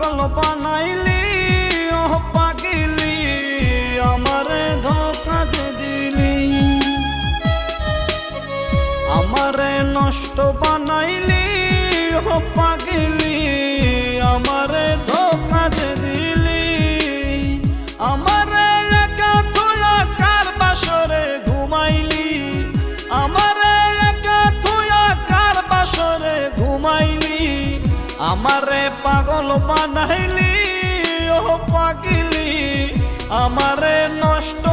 পাগল বানাইলি ও পাগিলি আমারে ধোঁকা যে দিলি আমারে নষ্ট বানাইলি ও পাগিলি আমারে ধোঁকা যে দিলি আমারে একা থুয়া কার বাসরে ঘুমাইলি আমারে একা থুয়া কার বাসরে ঘুমাইলি আমারে পাগল বানাইলি ও পাগিলি আমারে নষ্ট